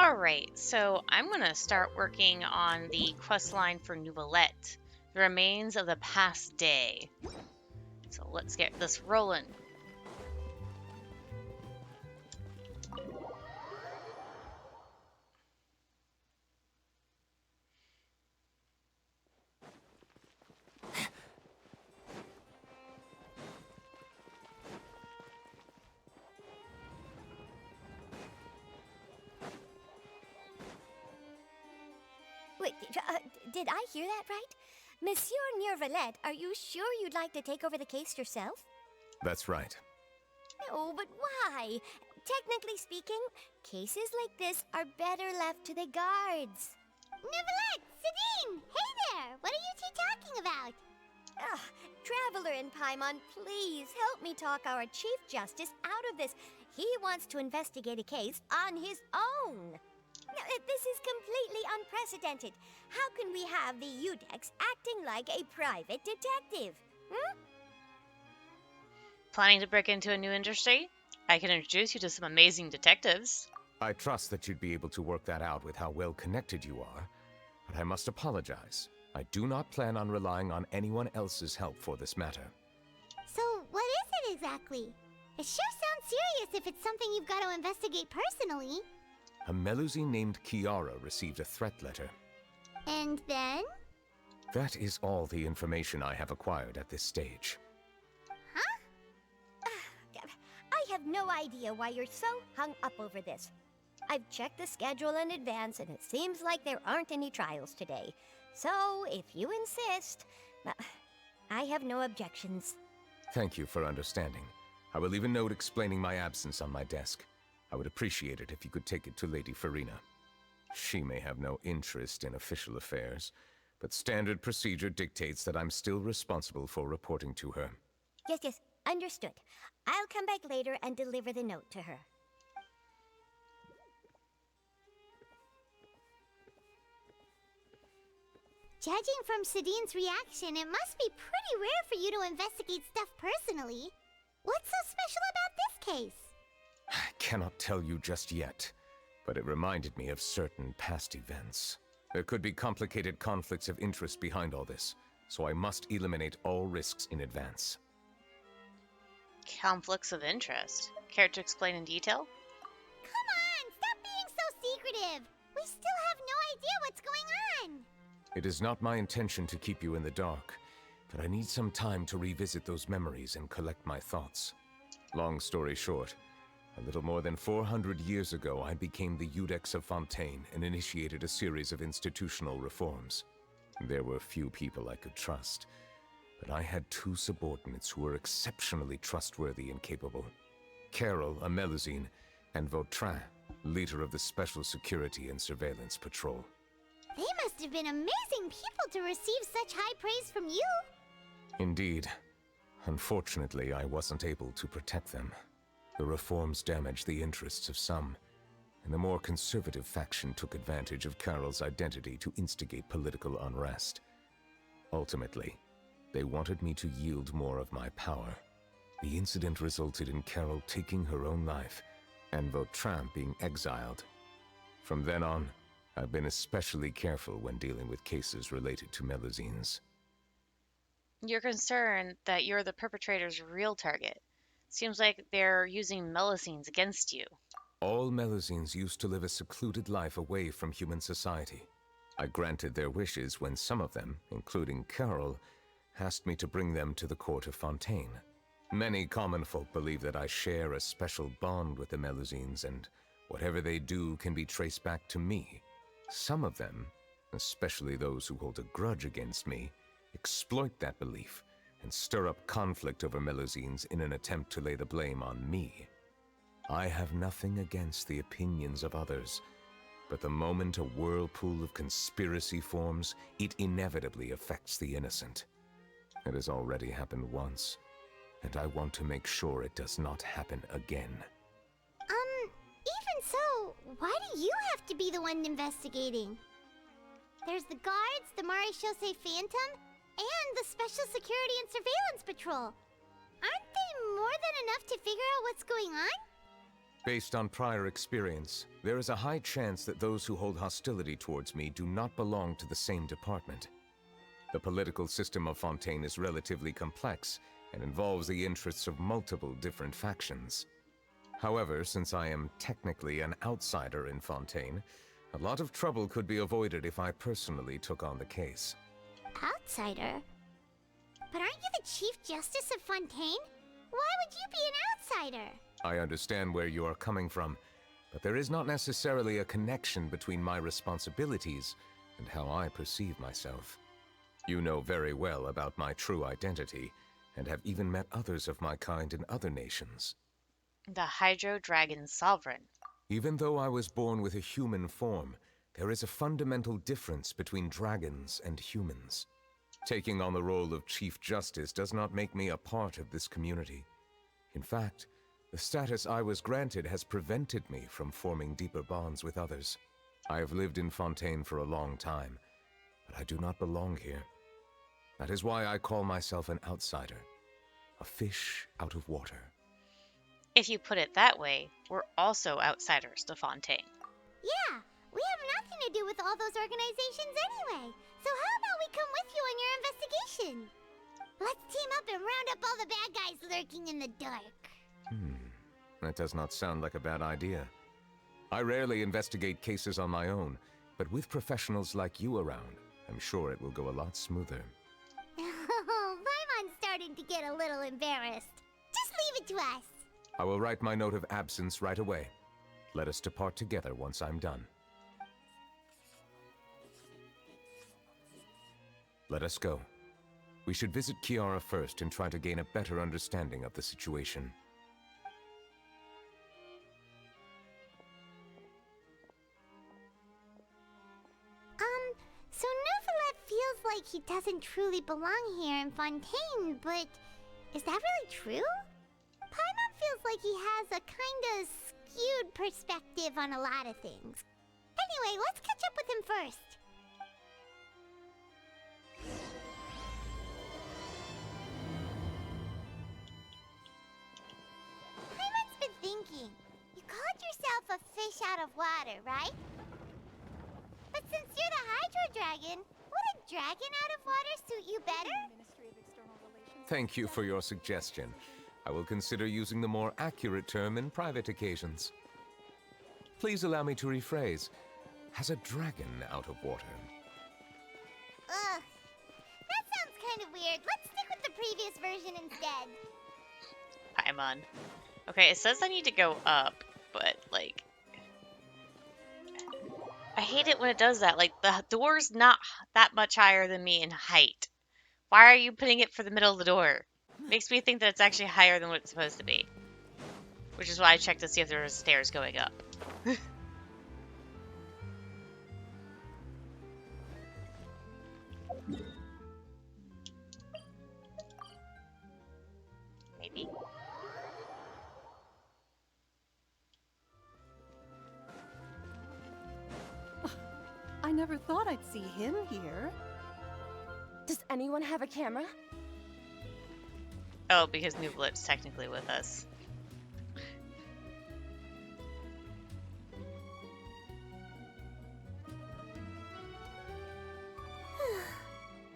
Alright, so I'm going to start working on the quest line for Neuvillette, the remains of the past day. So let's get this rolling. Wait, did I hear that right? Monsieur Neuvillette, are you sure you'd like to take over the case yourself? That's right. No, but why? Technically speaking, cases like this are better left to the guards. Neuvillette! Sadine! Hey there! What are you two talking about? Traveler in Paimon, please help me talk our Chief Justice out of this. He wants to investigate a case on his own. Now, this is completely unprecedented. How can we have the Udex acting like a private detective? Planning to break into a new industry? I can introduce you to some amazing detectives. I trust that you'd be able to work that out with how well connected you are, but I must apologize. I do not plan on relying on anyone else's help for this matter. So, what is it exactly? It sure sounds serious if it's something you've got to investigate personally. A Melusine named Kiara received a threat letter. And then? That is all the information I have acquired at this stage. I have no idea why you're so hung up over this. I've checked the schedule in advance, and it seems like there aren't any trials today. So, if you insist, I have no objections. Thank you for understanding. I will leave a note explaining my absence on my desk. I would appreciate it if you could take it to Lady Farina. She may have no interest in official affairs, but standard procedure dictates that I'm still responsible for reporting to her. Yes, understood. I'll come back later and deliver the note to her. Judging from Sadine's reaction, it must be pretty rare for you to investigate stuff personally. What's so special about this case? I cannot tell you just yet, but it reminded me of certain past events. There could be complicated conflicts of interest behind all this, so I must eliminate all risks in advance. Conflicts of interest. Care to explain in detail? Come on, stop being so secretive! We still have no idea what's going on! It is not my intention to keep you in the dark, but I need some time to revisit those memories and collect my thoughts. Long story short, a little more than 400 years ago, I became the Udex of Fontaine and initiated a series of institutional reforms. There were few people I could trust, but I had two subordinates who were exceptionally trustworthy and capable. Carol, a Melusine, and Vautrin, leader of the Special Security and Surveillance Patrol. They must have been amazing people to receive such high praise from you. Indeed. Unfortunately, I wasn't able to protect them. The reforms damaged the interests of some, and the more conservative faction took advantage of Carol's identity to instigate political unrest. Ultimately, they wanted me to yield more of my power. The incident resulted in Carol taking her own life, and Vautrin being exiled. From then on, I've been especially careful when dealing with cases related to Melusines. You're concerned that you're the perpetrator's real target. Seems like they're using Melusines against you. All Melusines used to live a secluded life away from human society. I granted their wishes when some of them, including Carol, asked me to bring them to the court of Fontaine. Many common folk believe that I share a special bond with the Melusines, and whatever they do can be traced back to me. Some of them, especially those who hold a grudge against me, exploit that belief and stir up conflict over Melusines in an attempt to lay the blame on me. I have nothing against the opinions of others, but the moment a whirlpool of conspiracy forms, it inevitably affects the innocent. It has already happened once, and I want to make sure it does not happen again. Even so, why do you have to be the one investigating? There's the guards, the Marechaussee Phantom, and the Special Security and Surveillance Patrol. Aren't they more than enough to figure out what's going on? Based on prior experience, there is a high chance that those who hold hostility towards me do not belong to the same department. The political system of Fontaine is relatively complex and involves the interests of multiple different factions. However, since I am technically an outsider in Fontaine, a lot of trouble could be avoided if I personally took on the case. Outsider? But aren't you the Chief Justice of Fontaine? Why would you be an outsider? I understand where you are coming from, but there is not necessarily a connection between my responsibilities and how I perceive myself. You know very well about my true identity, and have even met others of my kind in other nations. The Hydro Dragon Sovereign. Even though I was born with a human form, there is a fundamental difference between dragons and humans. Taking on the role of Chief Justice does not make me a part of this community. In fact, the status I was granted has prevented me from forming deeper bonds with others. I have lived in Fontaine for a long time, but I do not belong here. That is why I call myself an outsider, a fish out of water. If you put it that way, we're also outsiders to Fontaine. Yeah, we have nothing to do with all those organizations anyway. So how about we come with you on your investigation? Let's team up and round up all the bad guys lurking in the dark. That does not sound like a bad idea. I rarely investigate cases on my own, but with professionals like you around, I'm sure it will go a lot smoother. Oh, Paimon's starting to get a little embarrassed. Just leave it to us. I will write my note of absence right away. Let us depart together once I'm done. Let us go. We should visit Kiara first and try to gain a better understanding of the situation. So Neuvillette feels like he doesn't truly belong here in Fontaine, but is that really true? Paimon feels like he has a kinda skewed perspective on a lot of things. Anyway, let's catch up with him first. Paimon's been thinking. You called yourself a fish out of water, right? But since you're the Hydro Dragon, would a dragon out of water suit you better? Thank you for your suggestion. I will consider using the more accurate term in private occasions. Please allow me to rephrase. Has a dragon out of water? Ugh. That sounds kind of weird. Let's stick with the previous version instead. Paimon. Okay, it says I need to go up, but, like... I hate it when it does that. Like, the door's not that much higher than me in height. Why are you putting it for the middle of the door? Makes me think that it's actually higher than what it's supposed to be. Which is why I checked to see if there was stairs going up. Maybe. I never thought I'd see him here. Does anyone have a camera? Oh, because Neuvillette's technically with us.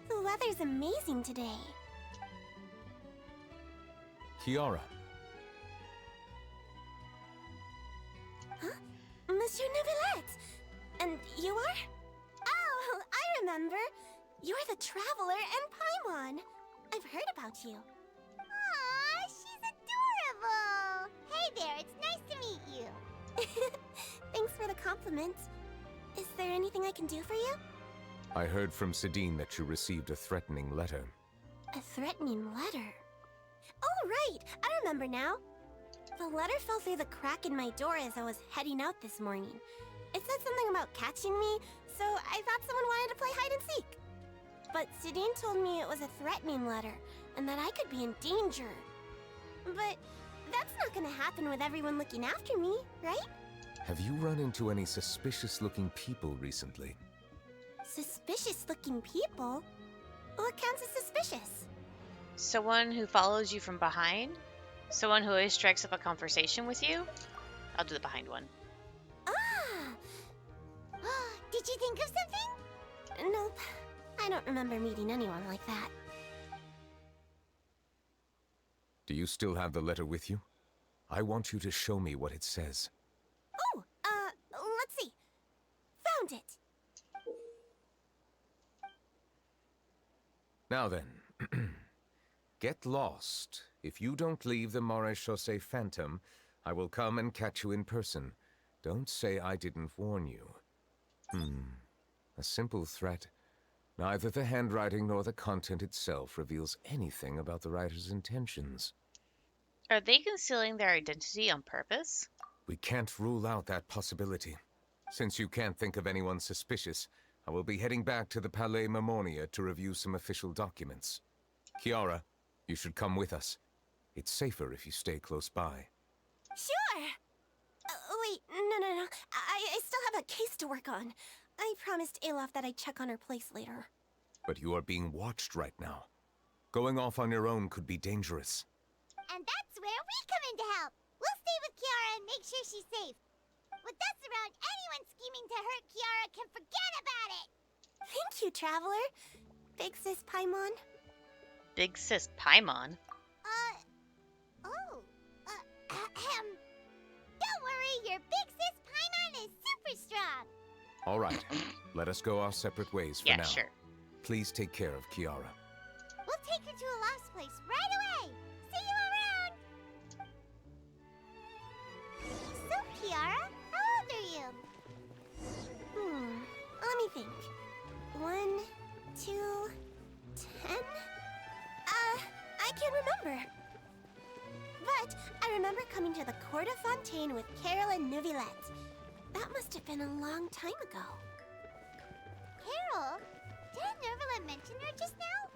The weather's amazing today. Kiara. Monsieur Neuvillette! And you are? Oh, I remember. You're the Traveler and Paimon. I've heard about you. Aw, she's adorable. Hey there, it's nice to meet you. Thanks for the compliment. Is there anything I can do for you? I heard from Sidine that you received a threatening letter. A threatening letter? Oh, right! I remember now. The letter fell through the crack in my door as I was heading out this morning. It said something about catching me, so I thought someone wanted to play hide and seek. But Sidine told me it was a threatening letter, and that I could be in danger. But that's not gonna happen with everyone looking after me, right? Have you run into any suspicious-looking people recently? Suspicious-looking people? What counts as suspicious? Someone who follows you from behind? Someone who always strikes up a conversation with you? I'll do the behind one. Ah! Did you think of something? Nope. I don't remember meeting anyone like that. Do you still have the letter with you? I want you to show me what it says. Oh, let's see. Found it. Now then, get lost. If you don't leave the Maréchaussée Phantom, I will come and catch you in person. Don't say I didn't warn you. A simple threat. Neither the handwriting nor the content itself reveals anything about the writer's intentions. Are they concealing their identity on purpose? We can't rule out that possibility. Since you can't think of anyone suspicious, I will be heading back to the Palais Mermonia to review some official documents. Kiara, you should come with us. It's safer if you stay close by. Sure. Wait, no. I still have a case to work on. I promised Alof that I'd check on her place later. But you are being watched right now. Going off on your own could be dangerous. And that's where we come in to help. We'll stay with Kiara and make sure she's safe. With us around, anyone scheming to hurt Kiara can forget about it. Thank you, Traveler. Big Sis Paimon. Big Sis Paimon? Don't worry, your Big Sis Paimon is super strong. All right, let us go our separate ways for Yeah, now. sure. Please take care of Kiara. We'll take her to a lost place right away. See you around. So, Kiara, how old are you? Let me think. 1, 2, 10? I can't remember. But I remember coming to the Court of Fontaine with Carol and Neuvillette. That must have been a long time ago. Carol? Didn't Neuvillette mention her just now?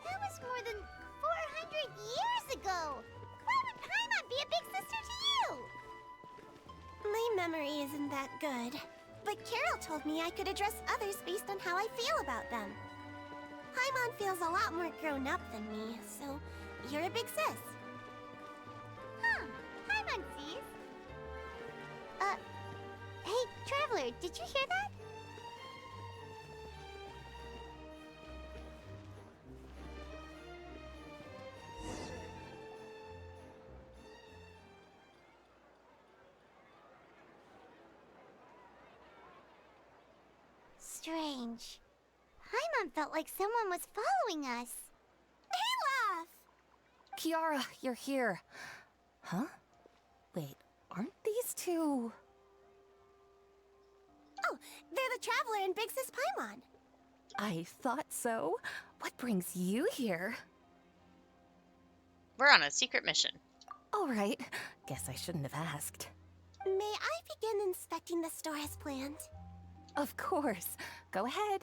That was more than 400 years ago. Why would Paimon be a big sister to you? My memory isn't that good. But Carol told me I could address others based on how I feel about them. Paimon feels a lot more grown up than me, so you're a big sis. Paimon sees. Hey, Traveler, did you hear that? Strange. Paimon felt like someone was following us. Olaf! Kiara, you're here. Huh? Wait, aren't these two... Oh, they're the Traveler and Big Sis Paimon. I thought so. What brings you here? We're on a secret mission. All right. Guess I shouldn't have asked. May I begin inspecting the store as planned? Of course. Go ahead.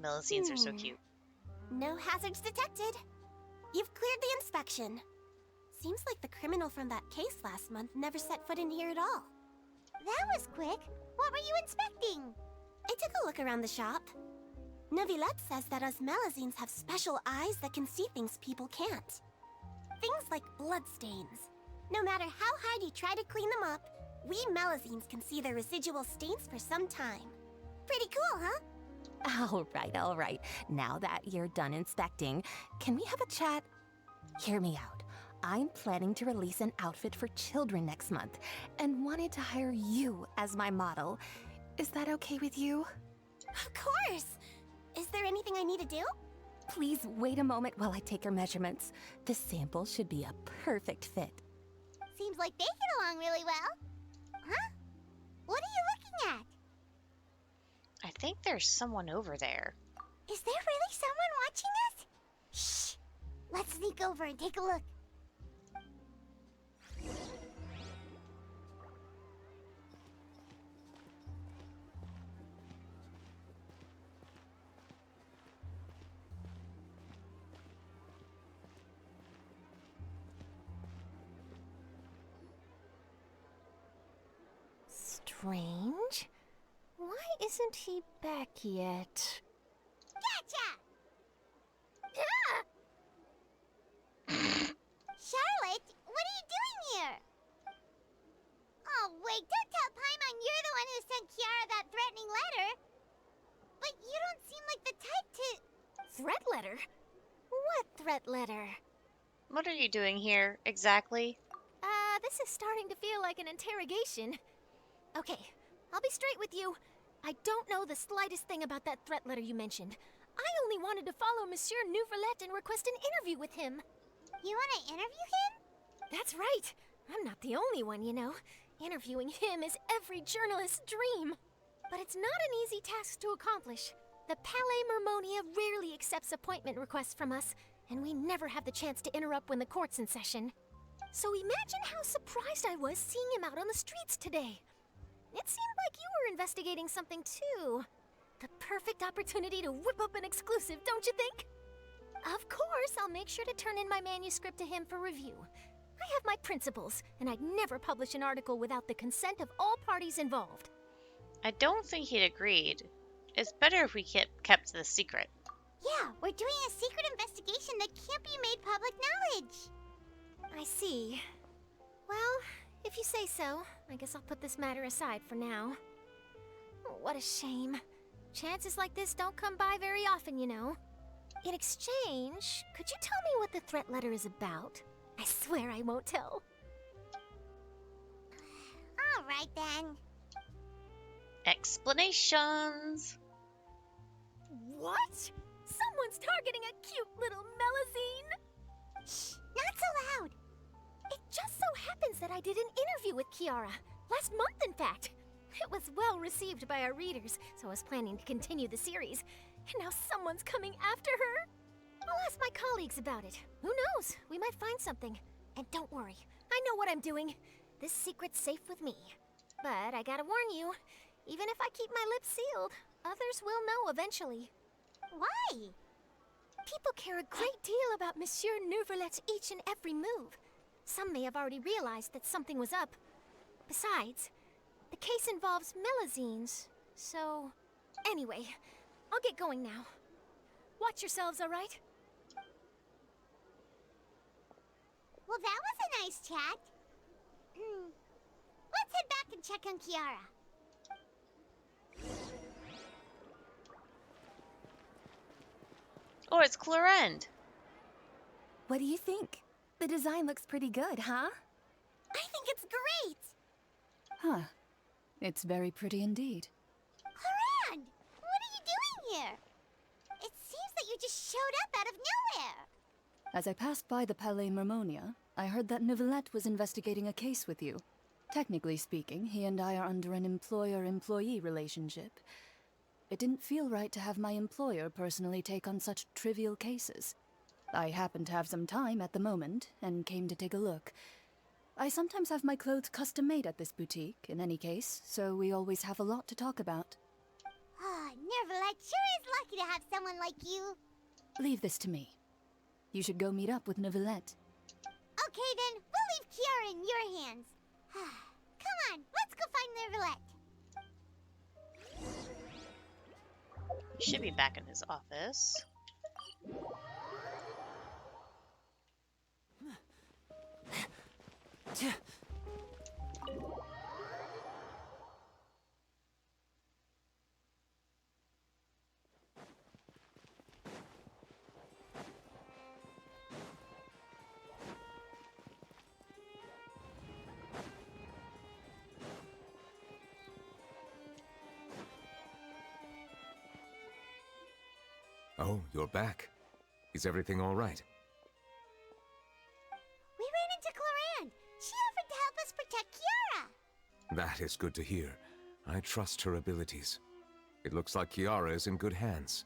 Melusines are so cute. No hazards detected. You've cleared the inspection. Seems like the criminal from that case last month never set foot in here at all. That was quick. What were you inspecting? I took a look around the shop. Neuvillette says that us Melusines have special eyes that can see things people can't. Things like bloodstains. No matter how hard you try to clean them up, we Melusines can see their residual stains for some time. Pretty cool, huh? All right. Now that you're done inspecting, can we have a chat? Hear me out. I'm planning to release an outfit for children next month and wanted to hire you as my model. Is that okay with you? Of course! Is there anything I need to do? Please wait a moment while I take your measurements. The sample should be a perfect fit. Seems like they get along really well. Huh? What are you looking at? I think there's someone over there. Is there really someone watching us? Shh! Let's sneak over and take a look. Strange. Why isn't he back yet? Gotcha! Ah! Charlotte, what are you doing here? Oh, wait, don't tell Paimon you're the one who sent Kiara that threatening letter. But you don't seem like the type to... Threat letter? What threat letter? What are you doing here, exactly? This is starting to feel like an interrogation. Okay, I'll be straight with you. I don't know the slightest thing about that threat letter you mentioned. I only wanted to follow Monsieur Neuvillette and request an interview with him. You want to interview him? That's right. I'm not the only one, you know. Interviewing him is every journalist's dream. But it's not an easy task to accomplish. The Palais Mermonia rarely accepts appointment requests from us, and we never have the chance to interrupt when the court's in session. So imagine how surprised I was seeing him out on the streets today. It seemed like you were investigating something too. The perfect opportunity to whip up an exclusive, don't you think? Of course, I'll make sure to turn in my manuscript to him for review. I have my principles, and I'd never publish an article without the consent of all parties involved. I don't think he'd agreed. It's better if we kept the secret. Yeah, we're doing a secret investigation that can't be made public knowledge. I see. Well, if you say so, I guess I'll put this matter aside for now. Oh, what a shame. Chances like this don't come by very often, you know. In exchange, could you tell me what the threat letter is about? I swear I won't tell. All right, then. Explanations! What? Someone's targeting a cute little Melazine? Shh, not so loud. It just so happens that I did an interview with Kiara. Last month, in fact. It was well received by our readers, so I was planning to continue the series. And now someone's coming after her. I'll ask my colleagues about it. Who knows? We might find something. And don't worry, I know what I'm doing. This secret's safe with me. But I gotta warn you, even if I keep my lips sealed, others will know eventually. Why? People care a great deal about Monsieur Neuvillette's each and every move. Some may have already realized that something was up. Besides, the case involves Melazines, so... Anyway, I'll get going now. Watch yourselves, all right? Well, that was a nice chat. Let's head back and check on Kiara. Oh, it's Clorend. What do you think? The design looks pretty good, huh? I think it's great! Huh. It's very pretty indeed. Clorand, what are you doing here? It seems that you just showed up out of nowhere. As I passed by the Palais Mermonia, I heard that Neuvillette was investigating a case with you. Technically speaking, he and I are under an employer-employee relationship. It didn't feel right to have my employer personally take on such trivial cases. I happened to have some time at the moment, and came to take a look. I sometimes have my clothes custom-made at this boutique, in any case, so we always have a lot to talk about. Ah, Neuvillette sure is lucky to have someone like you. Leave this to me. You should go meet up with Neuvillette. Okay then, we'll leave Kiara in your hands. Come on, let's go find Neuvillette. He should be back in his office. Oh, you're back. Is everything all right? We ran into Clorand. She offered to help us protect Kiara. That is good to hear. I trust her abilities. It looks like Kiara is in good hands.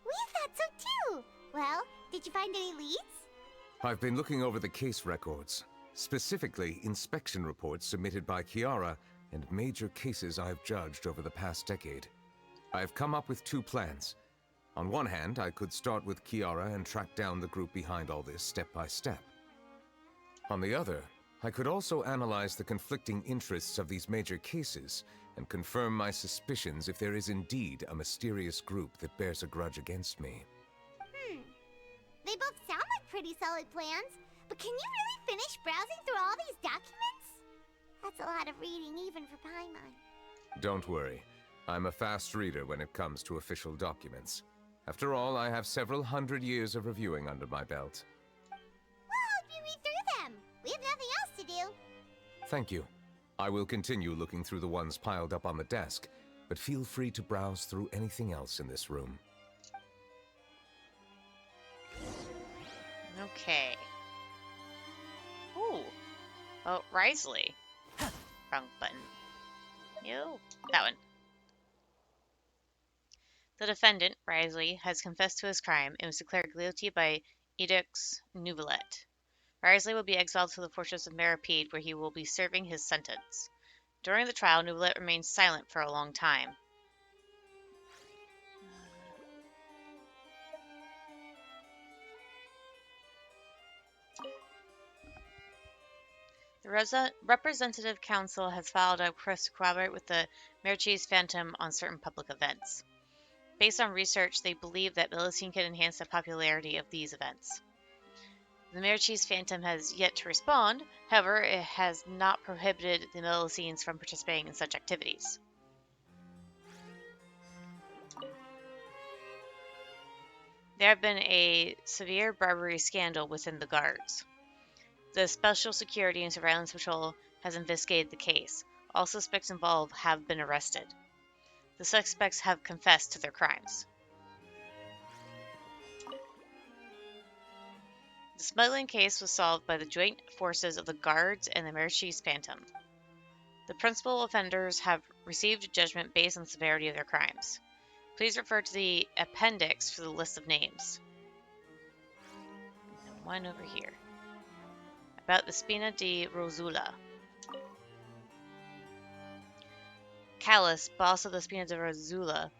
We thought so too. Well, did you find any leads? I've been looking over the case records, specifically inspection reports submitted by Kiara and major cases I've judged over the past decade. I've come up with two plans. On one hand, I could start with Kiara and track down the group behind all this step by step. On the other, I could also analyze the conflicting interests of these major cases and confirm my suspicions if there is indeed a mysterious group that bears a grudge against me. They both sound like pretty solid plans, but can you really finish browsing through all these documents? That's a lot of reading even for Paimon. Don't worry. I'm a fast reader when it comes to official documents. After all, I have several hundred years of reviewing under my belt. We'll help you read through them. We have nothing else to do. Thank you. I will continue looking through the ones piled up on the desk, but feel free to browse through anything else in this room. Okay. Ooh. Oh, Risley. Wrong button. No. That one. The defendant, Risley, has confessed to his crime and was declared guilty by Edicts Neuvillette. Risley will be exiled to the fortress of Maripede, where he will be serving his sentence. During the trial, Neuvillette remains silent for a long time. The Representative Council has filed a request to collaborate with the Marichis Phantom on certain public events. Based on research, they believe that Millicene can enhance the popularity of these events. The Marichis Phantom has yet to respond, however, it has not prohibited the Millicines from participating in such activities. There have been a severe bribery scandal within the guards. The Special Security and Surveillance Patrol has investigated the case. All suspects involved have been arrested. The suspects have confessed to their crimes. The smuggling case was solved by the joint forces of the Guards and the Marichis Phantom. The principal offenders have received judgment based on the severity of their crimes. Please refer to the appendix for the list of names. And one over here. About the Spina di Rosula. Callus, boss of the Spina di Rosula,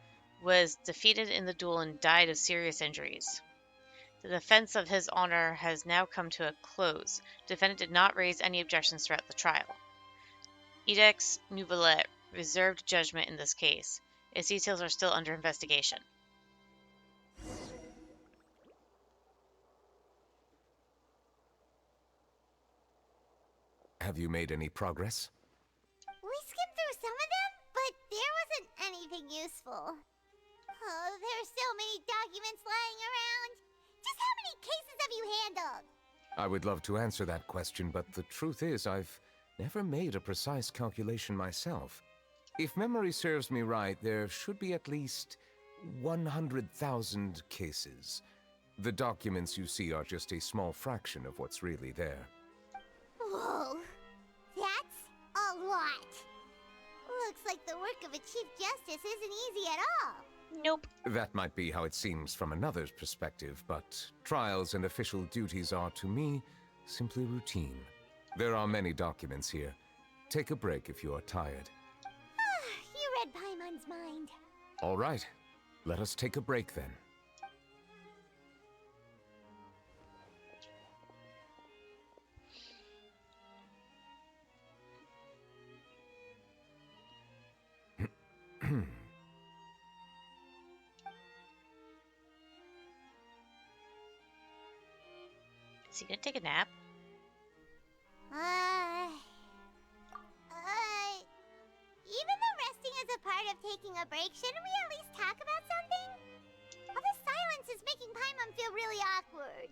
was defeated in the duel and died of serious injuries. The defense of his honor has now come to a close. The defendant did not raise any objections throughout the trial. Edicts Neuvillette reserved judgment in this case. Its details are still under investigation. Have you made any progress? We skimmed through some of them, but there wasn't anything useful. Oh, there are so many documents lying around. Just how many cases have you handled? I would love to answer that question, but the truth is I've never made a precise calculation myself. If memory serves me right, there should be at least 100,000 cases. The documents you see are just a small fraction of what's really there. Whoa, that's a lot. Looks like the work of a Chief Justice isn't easy at all. Nope. That might be how it seems from another's perspective, but trials and official duties are, to me, simply routine. There are many documents here. Take a break if you are tired. You read Paimon's mind. All right. Let us take a break then. Is he gonna take a nap? Even though resting is a part of taking a break, shouldn't we at least talk about something? All this silence is making Paimon feel really awkward.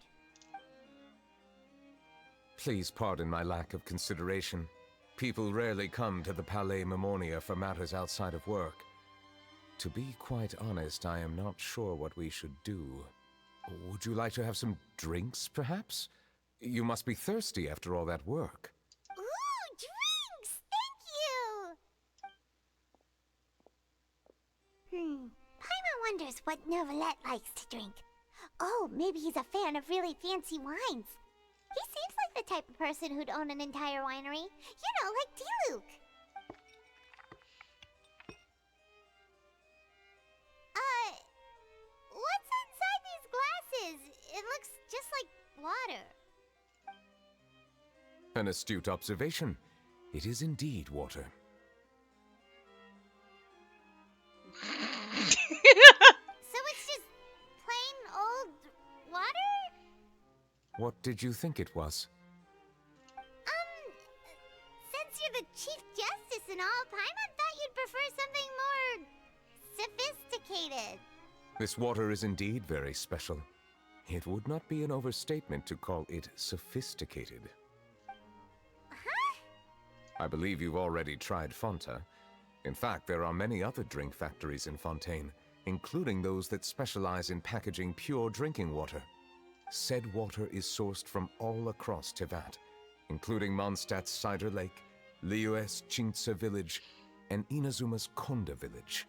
Please pardon my lack of consideration. People rarely come to the Palais Mermonia for matters outside of work. To be quite honest, I am not sure what we should do. Would you like to have some drinks, perhaps? You must be thirsty after all that work. Ooh, drinks! Thank you! Paimon wonders what Neuvillette likes to drink. Oh, maybe he's a fan of really fancy wines. He seems like the type of person who'd own an entire winery. You know, like D-Luke. What's inside these glasses? It looks just like water. An astute observation. It is indeed water. What did you think it was? Since you're the Chief Justice and all, Paimon thought you'd prefer something more sophisticated. This water is indeed very special. It would not be an overstatement to call it sophisticated. Huh? I believe you've already tried Fonta. In fact, there are many other drink factories in Fontaine, including those that specialize in packaging pure drinking water. Said water is sourced from all across Tevat, including Mondstadt's Cider Lake, Liyue's Chintsa village, and Inazuma's Konda village.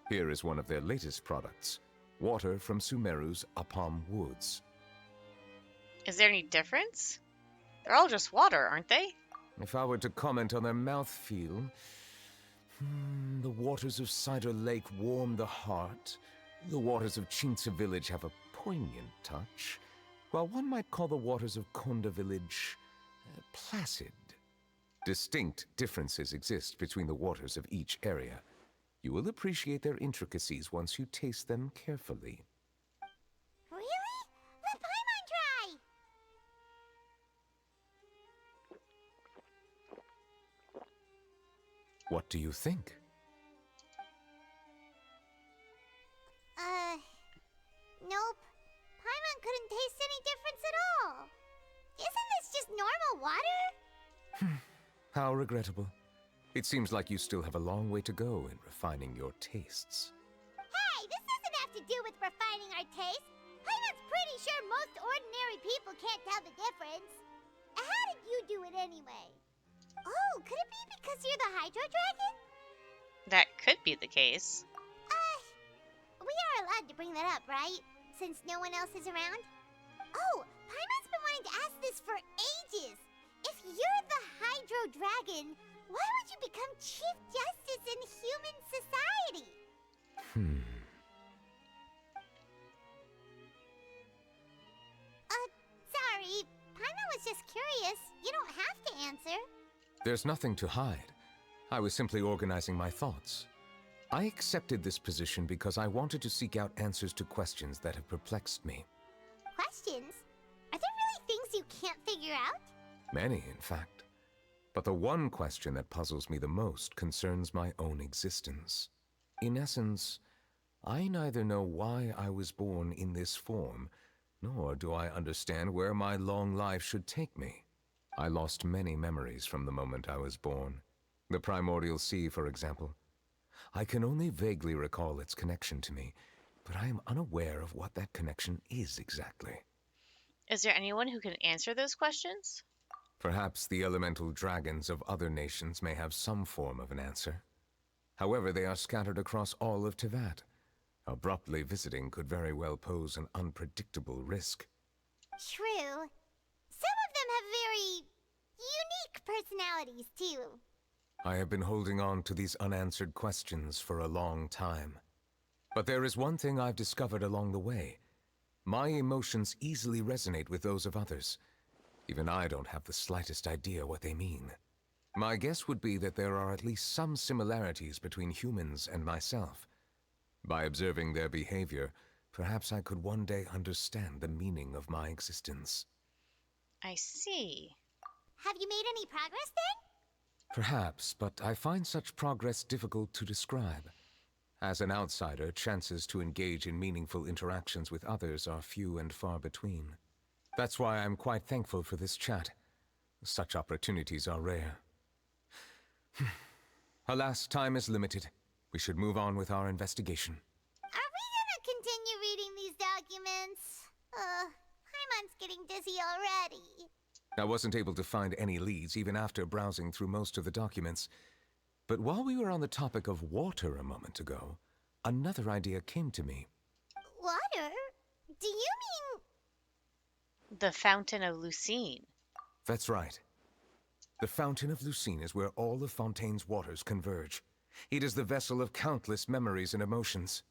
Here is one of their latest products, water from Sumeru's Apam Woods. Is there any difference? They're all just water, aren't they? If I were to comment on their mouthfeel, the waters of Cider Lake warm the heart. The waters of Chintsa village have a poignant touch, while one might call the waters of Konda village placid. Distinct differences exist between the waters of each area. You will appreciate their intricacies once you taste them carefully. Really? Let Paimon try! What do you think? Nope. Paimon couldn't taste any difference at all. Isn't this just normal water? How regrettable. It seems like you still have a long way to go in refining your tastes. Hey, this doesn't have to do with refining our taste. Paimon's pretty sure most ordinary people can't tell the difference. How did you do it anyway? Oh, could it be because you're the Hydro Dragon? That could be the case. We are allowed to bring that up, right? Since no one else is around? Oh, Paimon's been wanting to ask this for ages. If you're the Hydro Dragon, why would you become Chief Justice in human society? Sorry. Paimon was just curious. You don't have to answer. There's nothing to hide. I was simply organizing my thoughts. I accepted this position because I wanted to seek out answers to questions that have perplexed me. Questions? Are there really things you can't figure out? Many, in fact. But the one question that puzzles me the most concerns my own existence. In essence, I neither know why I was born in this form, nor do I understand where my long life should take me. I lost many memories from the moment I was born. The primordial sea, for example. I can only vaguely recall its connection to me, but I am unaware of what that connection is exactly. Is there anyone who can answer those questions? Perhaps the elemental dragons of other nations may have some form of an answer. However, they are scattered across all of Tevat. Abruptly visiting could very well pose an unpredictable risk. True. Some of them have very unique personalities, too. I have been holding on to these unanswered questions for a long time. But there is one thing I've discovered along the way. My emotions easily resonate with those of others. Even I don't have the slightest idea what they mean. My guess would be that there are at least some similarities between humans and myself. By observing their behavior, perhaps I could one day understand the meaning of my existence. I see. Have you made any progress then? Perhaps, but I find such progress difficult to describe. As an outsider, chances to engage in meaningful interactions with others are few and far between. That's why I'm quite thankful for this chat. Such opportunities are rare. Alas, time is limited. We should move on with our investigation. Are we gonna continue reading these documents? Paimon's getting dizzy already. I wasn't able to find any leads even after browsing through most of the documents. But while we were on the topic of water a moment ago, another idea came to me. Water? Do you mean... The Fountain of Lucine. That's right. The Fountain of Lucine is where all of Fontaine's waters converge. It is the vessel of countless memories and emotions.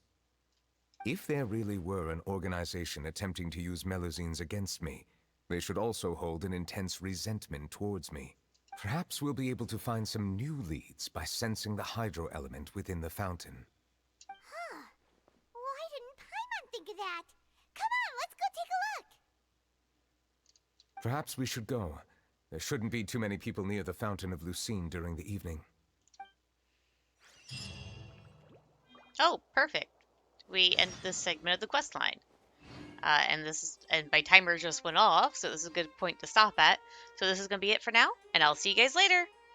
If there really were an organization attempting to use Melusines against me, they should also hold an intense resentment towards me. Perhaps we'll be able to find some new leads by sensing the hydro element within the fountain. Huh. Why didn't Paimon think of that? Come on, let's go take a look! Perhaps we should go. There shouldn't be too many people near the Fountain of Lucine during the evening. Oh, perfect. We end this segment of the quest line. And my timer just went off, so this is a good point to stop at. So this is going to be it for now, and I'll see you guys later.